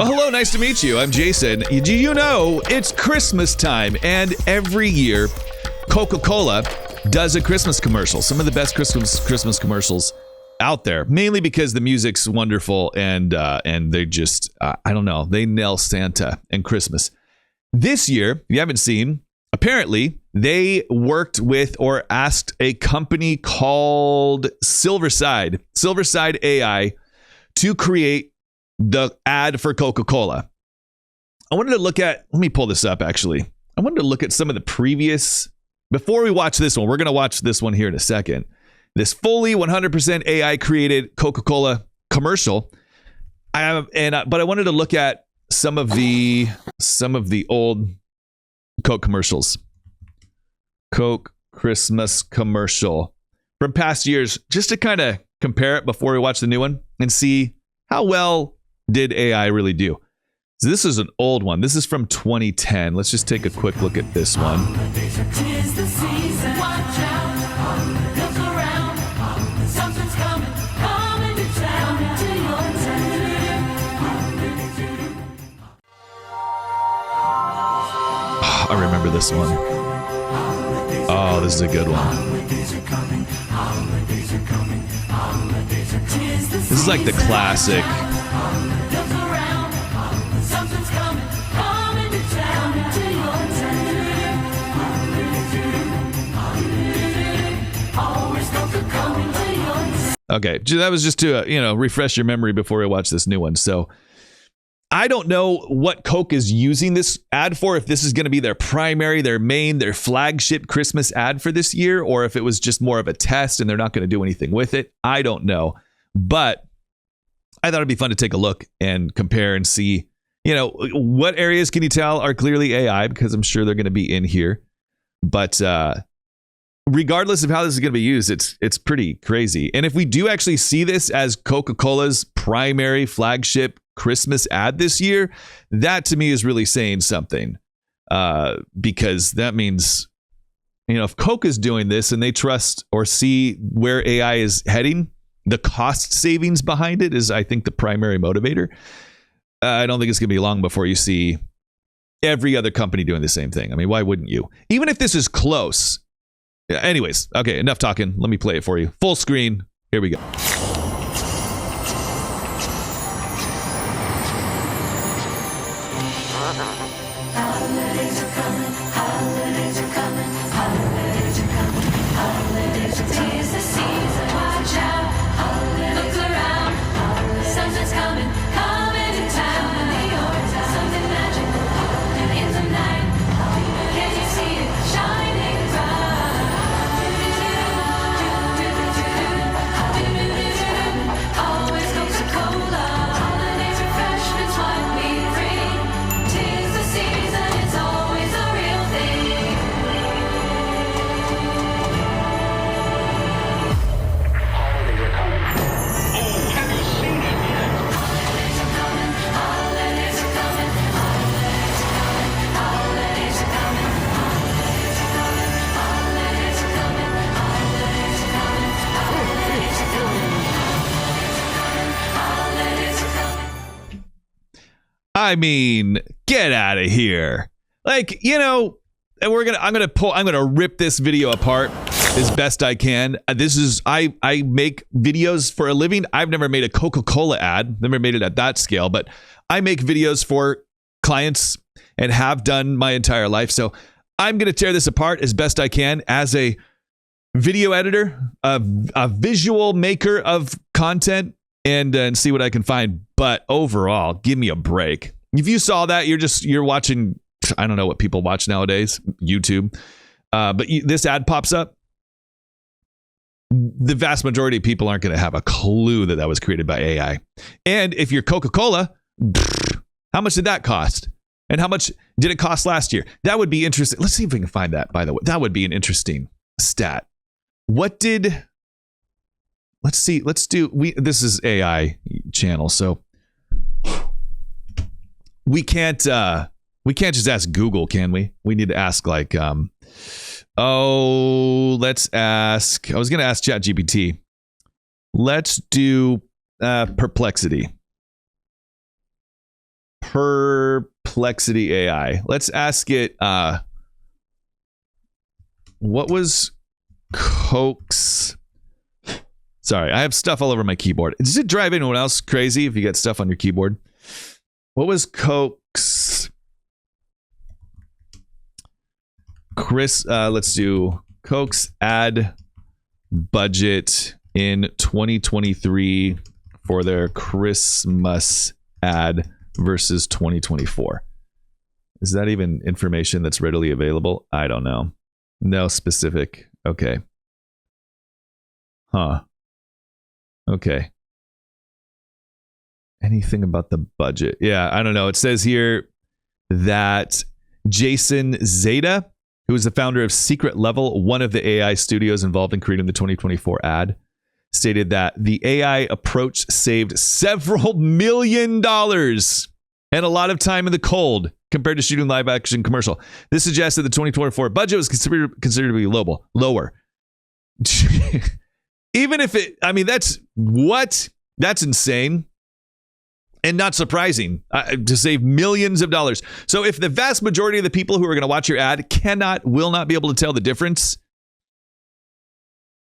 Well, hello, nice to meet you. I'm Jason. Do you know it's Christmas time, and every year Coca-Cola does a Christmas commercial. Some of the best Christmas commercials out there, mainly because the music's wonderful and they just I don't know, they nail Santa and Christmas. This year, if you haven't seen, apparently they worked with or asked a company called Silverside AI to create the ad for Coca-Cola. I wanted to look at, let me pull this up actually. I wanted to look at some of the previous, before we watch this one, we're going to watch this one here in a second. This fully 100% AI created Coca-Cola commercial. But I wanted to look at some of the old Coke commercials. Coke Christmas commercial from past years, just to kind of compare it before we watch the new one and see how well did AI really do. So this is an old one. This is from 2010. Let's just take a quick look at this one. I remember this one. Oh, this is a good one. This is like the classic. Okay, that was just to refresh your memory before we watch this new one. So I don't know what Coke is using this ad for, if this is going to be their primary, their main, their flagship Christmas ad for this year, or if it was just more of a test and they're not going to do anything with it. I don't know. But I thought it'd be fun to take a look and compare and see, what areas can you tell are clearly AI, because I'm sure they're going to be in here. But regardless of how this is going to be used, it's pretty crazy. And if we do actually see this as Coca-Cola's primary flagship Christmas ad this year, that to me is really saying something, because that means, if Coke is doing this and they trust or see where AI is heading, the cost savings behind it is, I think, the primary motivator. I don't think it's going to be long before you see every other company doing the same thing. I mean, why wouldn't you? Even if this is close. Anyways, okay, enough talking. Let me play it for you. Full screen. Here we go. I mean, get out of here. Like, I'm gonna rip this video apart as best I can. I make videos for a living. I've never made a Coca-Cola ad, never made it at that scale, but I make videos for clients and have done my entire life. So I'm gonna tear this apart as best I can as a video editor, a visual maker of content, and see what I can find. But overall, give me a break. If you saw that, you're watching, I don't know what people watch nowadays, YouTube. But this ad pops up. The vast majority of people aren't going to have a clue that was created by AI. And if you're Coca-Cola, how much did that cost? And how much did it cost last year? That would be interesting. Let's see if we can find that, by the way. That would be an interesting stat. Let's see. This is AI channel, so we can't just ask Google, can we? We need to ask let's ask. I was going to ask ChatGPT. Let's do Perplexity. Perplexity AI. Let's ask it, what was Coke's... Sorry, I have stuff all over my keyboard. Does it drive anyone else crazy if you get stuff on your keyboard? What was Coke's... let's do Coke's ad budget in 2023 for their Christmas ad versus 2024. Is that even information that's readily available? I don't know. No specific. Okay. Huh. Okay. Anything about the budget? Yeah, I don't know. It says here that Jason Zeta, who is the founder of Secret Level, one of the AI studios involved in creating the 2024 ad, stated that the AI approach saved several $1 million and a lot of time in the cold compared to shooting live action commercial. This suggests that the 2024 budget was considered to be lower. Even if it, I mean, that's insane and not surprising to save millions of dollars. So if the vast majority of the people who are going to watch your ad will not be able to tell the difference,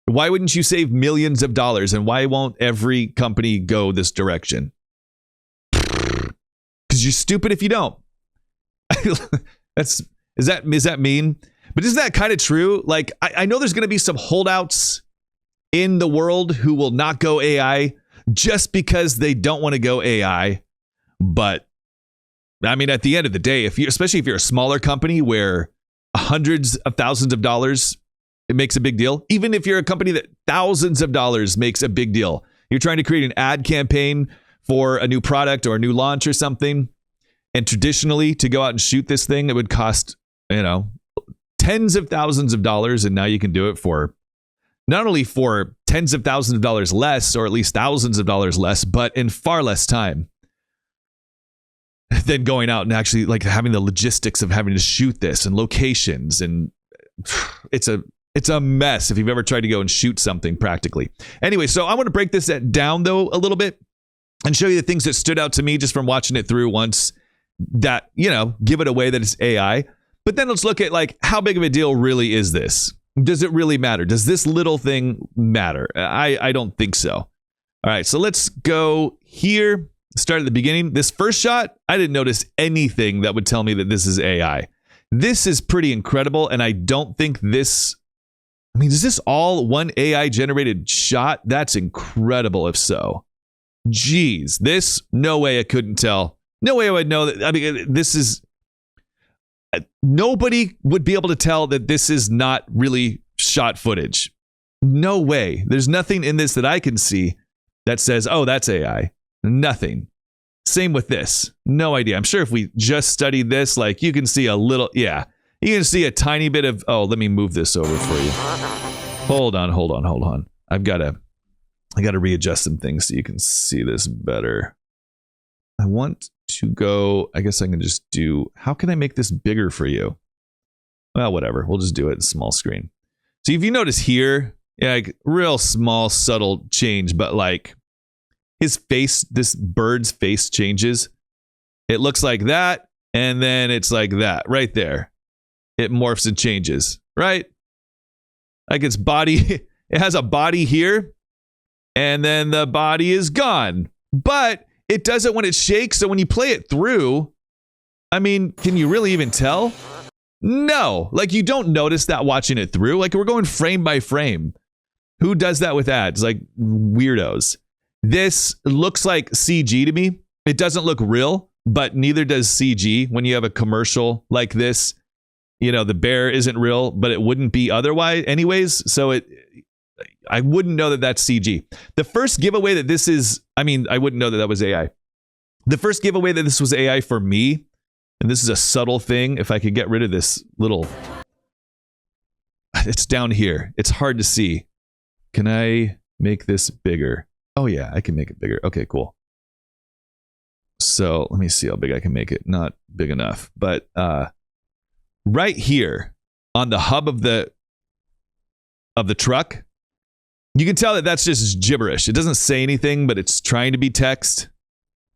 why wouldn't you save millions of dollars? And why won't every company go this direction? Because you're stupid if you don't. Is that mean? But isn't that kind of true? Like, I know there's going to be some holdouts in the world who will not go AI just because they don't want to go AI. But I mean, at the end of the day, especially if you're a smaller company where hundreds of thousands of dollars, it makes a big deal. Even if you're a company that thousands of dollars makes a big deal, you're trying to create an ad campaign for a new product or a new launch or something. And traditionally, to go out and shoot this thing, it would cost, tens of thousands of dollars. And now you can do it for not only for tens of thousands of dollars less, or at least thousands of dollars less, but in far less time than going out and actually like having the logistics of having to shoot this and locations. And it's a mess if you've ever tried to go and shoot something practically. Anyway, so I want to break this down though a little bit and show you the things that stood out to me just from watching it through once, that, give it away that it's AI. But then let's look at like, how big of a deal really is this? Does it really matter? Does this little thing matter? I don't think so. All right, so let's go here. Start at the beginning. This first shot, I didn't notice anything that would tell me that this is AI. This is pretty incredible, and I don't think this... I mean, is this all one AI generated shot? That's incredible if so. Geez, this, no way I couldn't tell. No way I would know that. I mean, this is... Nobody would be able to tell that this is not really shot footage. No way. There's nothing in this that I can see that says, oh, that's AI. Nothing. Same with this. No idea. I'm sure if we just studied this, like you can see a little, yeah. You can see a tiny bit of, oh, let me move this over for you. Hold on. I gotta readjust some things so you can see this better. I want to go, I guess I can just do, how can I make this bigger for you? Well, whatever. We'll just do it in small screen. So if you notice here, yeah, like real small, subtle change, but like his face, this bird's face changes. It looks like that, and then it's like that right there. It morphs and changes, right? Like its body, it has a body here, and then the body is gone. But it does it when it shakes, so when you play it through, I mean, can you really even tell? No, like you don't notice that watching it through. Like we're going frame by frame. Who does that with ads? Like weirdos. This looks like CG to me. It doesn't look real, but neither does CG when you have a commercial like this. The bear isn't real, but it wouldn't be otherwise anyways. So I wouldn't know that that's CG. The first giveaway that this is, I wouldn't know that that was AI. The first giveaway that this was AI for me, and this is a subtle thing, if I could get rid of this little, it's down here. It's hard to see. Can I make this bigger? Oh yeah, I can make it bigger. Okay, cool. So let me see how big I can make it. Not big enough, but right here on the hub of the truck, you can tell that that's just gibberish. It doesn't say anything, but it's trying to be text.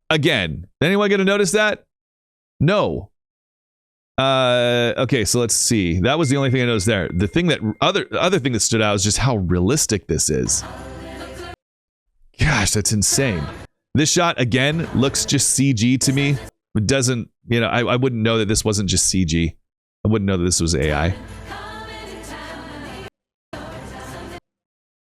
Again, anyone going to notice that? No. Okay, so let's see. That was the only thing I noticed there. The thing that other thing that stood out is just how realistic this is. Gosh, that's insane. This shot again looks just CG to me. It doesn't, I wouldn't know that this wasn't just CG. I wouldn't know that this was AI.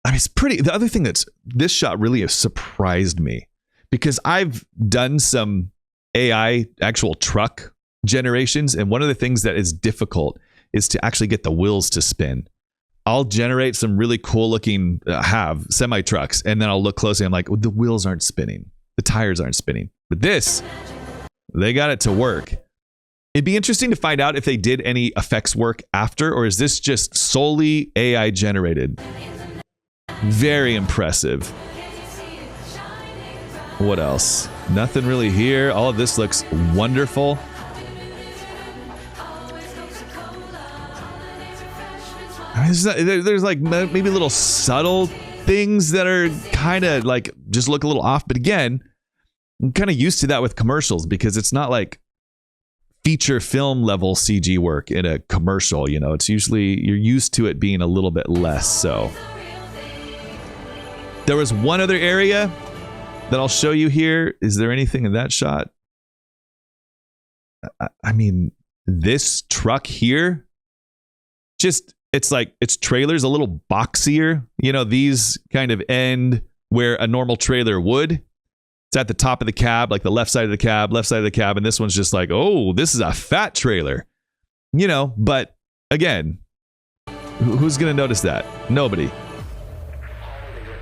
I mean, it's pretty. The other thing this shot really has surprised me because I've done some AI actual truck generations, and one of the things that is difficult is to actually get the wheels to spin. I'll generate some really cool looking have semi trucks, and then I'll look closely. I'm like, the wheels aren't spinning, the tires aren't spinning, but this, they got it to work. It'd be interesting to find out if they did any effects work after, or is this just solely AI generated? Very impressive. What else? Nothing really here. All of this looks wonderful. There's like maybe little subtle things that are kind of like just look a little off. But again, I'm kind of used to that with commercials because it's not like feature film level CG work in a commercial. It's usually you're used to it being a little bit less so. There was one other area that I'll show you here. Is there anything in that shot? I mean, this truck here, it's like its trailer's a little boxier. These kind of end where a normal trailer would. It's at the top of the cab, like the left side of the cab, and this one's just like, oh, this is a fat trailer. But again, who's going to notice that? Nobody.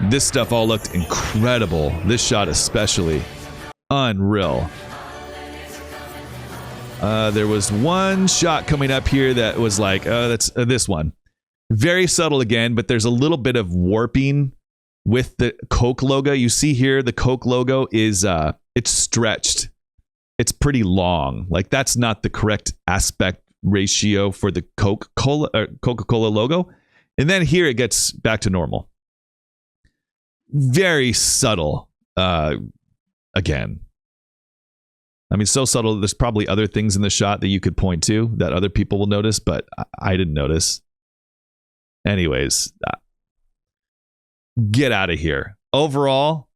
This stuff all looked incredible. This shot especially. Unreal. There was one shot coming up here that was like, that's this one. Very subtle again, but there's a little bit of warping with the Coke logo. You see here, the Coke logo is, it's stretched. It's pretty long. Like that's not the correct aspect ratio for the Coca-Cola logo. And then here it gets back to normal. Very subtle. Again. I mean, so subtle. There's probably other things in the shot that you could point to that other people will notice, but I didn't notice. Anyways, get out of here. Overall,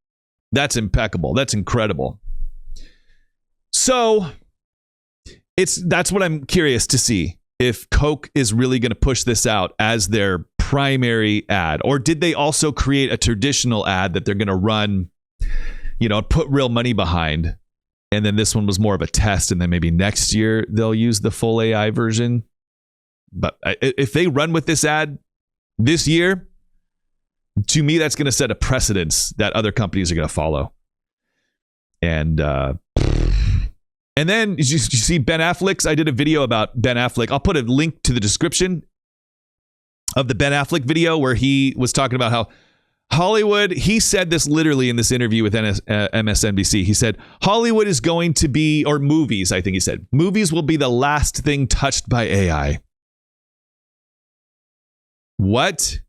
that's impeccable. That's incredible. So that's what I'm curious to see, if Coke is really going to push this out as their primary ad, or did they also create a traditional ad that they're going to run, put real money behind, and then this one was more of a test, and then maybe next year they'll use the full AI version. But if they run with this ad this year, to me, that's going to set a precedence that other companies are going to follow. And then you see Ben Affleck's. I did a video about Ben Affleck. I'll put a link to the description of the Ben Affleck video where he was talking about how Hollywood, he said this literally in this interview with MSNBC. He said, Hollywood is going to be, or movies, I think he said, movies will be the last thing touched by AI. What?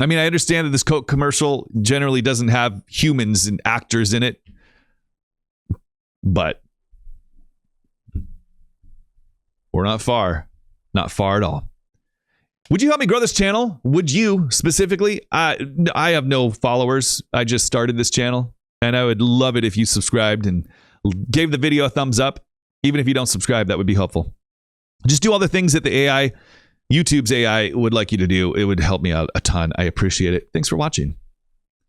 I mean, I understand that this Coke commercial generally doesn't have humans and actors in it, but we're not far at all. Would you help me grow this channel? Would you specifically? I have no followers. I just started this channel, and I would love it if you subscribed and gave the video a thumbs up. Even if you don't subscribe, that would be helpful. Just do all the things that the YouTube's AI would like you to do. It would help me out a ton. I appreciate it. Thanks for watching.